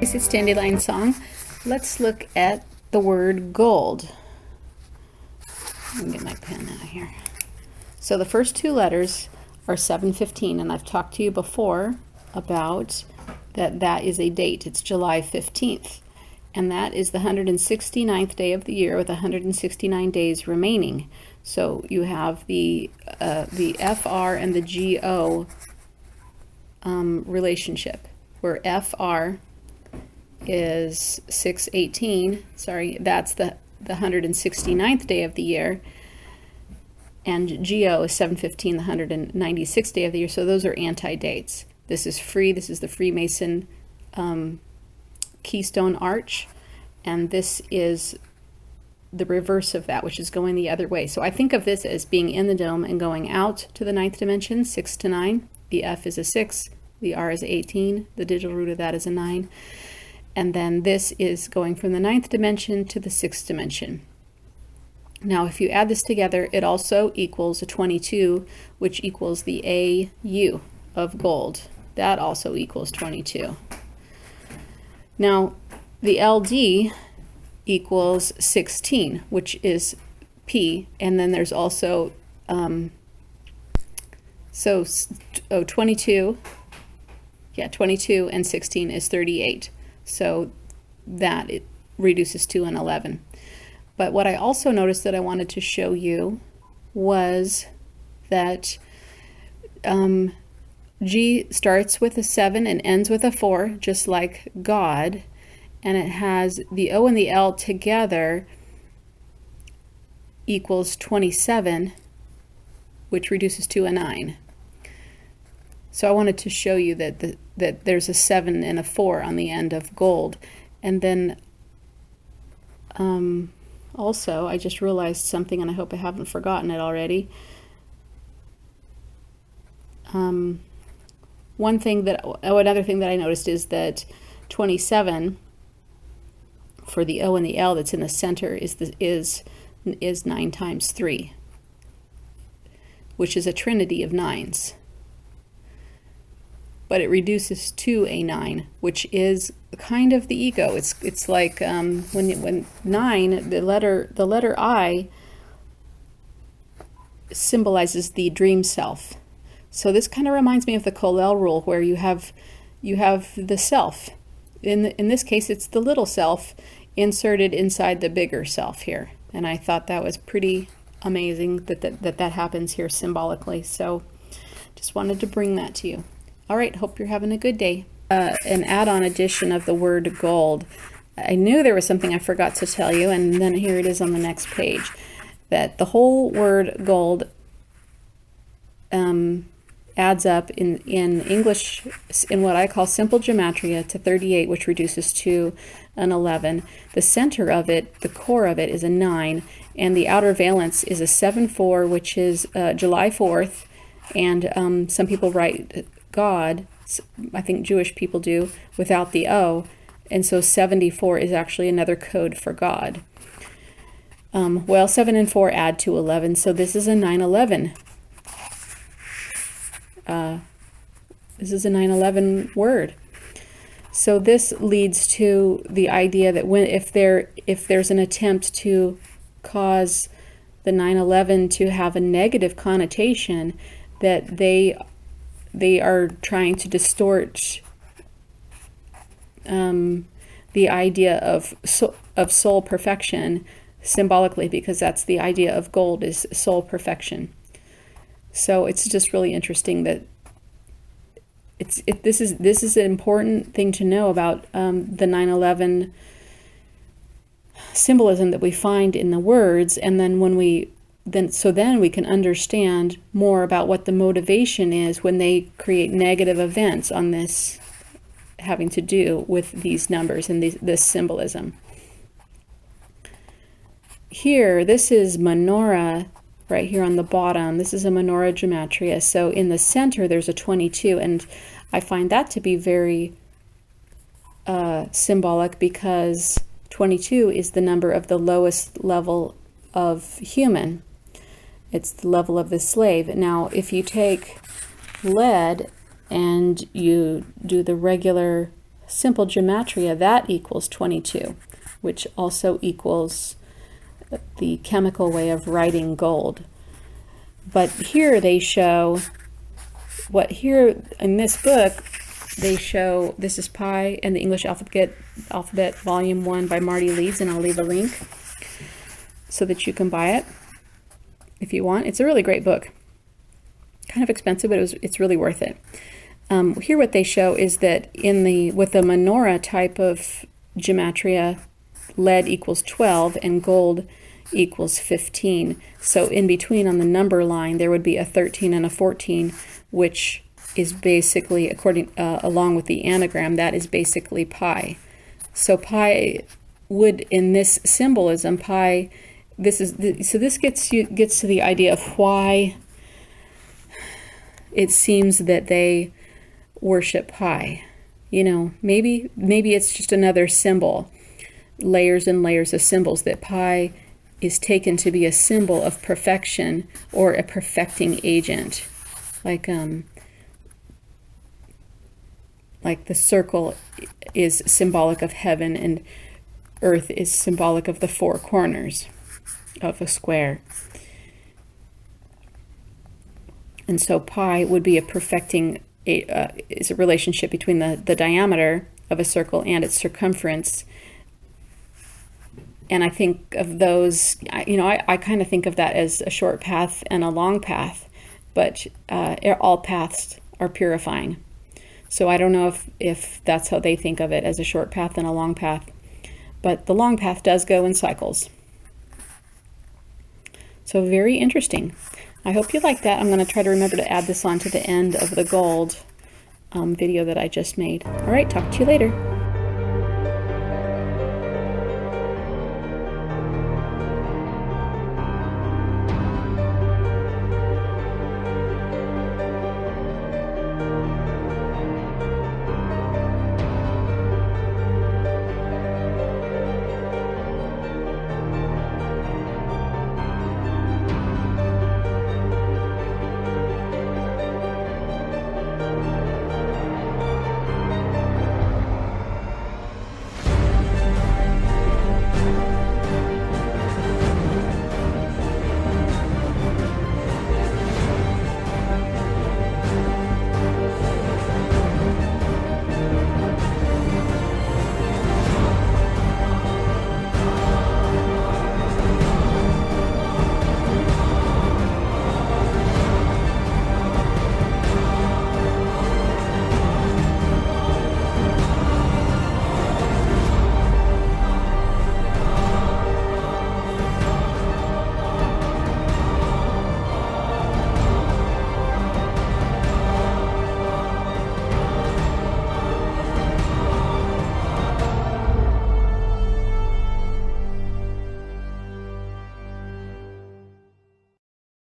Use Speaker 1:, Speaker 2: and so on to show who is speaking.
Speaker 1: It's Dandelion Song. Let's look at the word gold. Let me get my pen out here. So the first two letters are 715, and I've talked to you before about that is a date. It's July 15th, and that is the 169th day of the year with 169 days remaining. So you have the FR and the GO relationship, where FR is 618, sorry, that's the 169th day of the year, and GO is 715, the 196th day of the year. So those are anti-dates. This is free, this is the Freemason keystone arch, and this is the reverse of that, which is going the other way. So I think of this as being in the dome and going out to the ninth dimension, 6 to 9. The F is a 6, the R is 18, the digital root of that is a 9. And then this is going from the ninth dimension to the sixth dimension. Now, if you add this together, it also equals a 22, which equals the AU of gold. That also equals 22. Now, the LD equals 16, which is P, and then there's also 22. Yeah, 22 and 16 is 38. So that it reduces to an 11. But what I also noticed that I wanted to show you was that G starts with a 7 and ends with a 4, just like God, and it has the O and the L together equals 27, which reduces to a 9. So I wanted to show you that that there's a 7 and a 4 on the end of gold. And then also, I just realized something, and I hope I haven't forgotten it already. Another thing that I noticed is that 27 for the O and the L that's in the center is 9 times 3, which is a trinity of 9s. But it reduces to a 9, which is kind of the ego. It's like when 9, the letter I symbolizes the dream self. So this kind of reminds me of the Colel rule, where you have the self. In this case, it's the little self inserted inside the bigger self here. And I thought that was pretty amazing that happens here symbolically. So just wanted to bring that to you. All right, hope you're having a good day. An add-on addition of the word gold. I knew there was something I forgot to tell you, and then here it is on the next page, that the whole word gold adds up in English, in what I call simple gematria, to 38, which reduces to an 11. The center of it, the core of it, is a 9, and the outer valence is a 7-4, which is July 4th, and some people write God, I think Jewish people do, without the O, and so 74 is actually another code for God. Well, 7 and 4 add to 11, so this is a 911. This is a 911 word. So this leads to the idea that if there's an attempt to cause the 911 to have a negative connotation, that they are trying to distort the idea of soul perfection symbolically, because that's the idea of gold, is soul perfection. So it's just really interesting that this is an important thing to know about the 911 symbolism that we find in the words, and then then we can understand more about what the motivation is when they create negative events on this, having to do with these numbers and this symbolism. Here, this is menorah right here on the bottom. This is a menorah gematria. So in the center there's a 22, and I find that to be very symbolic, because 22 is the number of the lowest level of human. It's the level of the slave. Now, if you take lead and you do the regular simple gematria, that equals 22, which also equals the chemical way of writing gold. But here they show, here in this book, they show, this is Pi and the English Alphabet Volume 1 by Marty Leeds, and I'll leave a link so that you can buy it if you want. It's a really great book. Kind of expensive, but it's really worth it. Here what they show is that with the menorah type of gematria, lead equals 12 and gold equals 15. So in between on the number line there would be a 13 and a 14, which is basically, along with the anagram, that is basically pi. So pi would, in this symbolism, pi, this gets to the idea of why it seems that they worship pi. You know, maybe it's just another symbol, layers and layers of symbols, that pi is taken to be a symbol of perfection or a perfecting agent. Like the circle is symbolic of heaven and earth is symbolic of the four corners of a square. And so pi would be a perfecting, is a relationship between the diameter of a circle and its circumference. And I think of those, I kind of think of that as a short path and a long path, but all paths are purifying. So I don't know if that's how they think of it, as a short path and a long path. But the long path does go in cycles. So very interesting. I hope you like that. I'm going to try to remember to add this on to the end of the gold video that I just made. All right, talk to you later.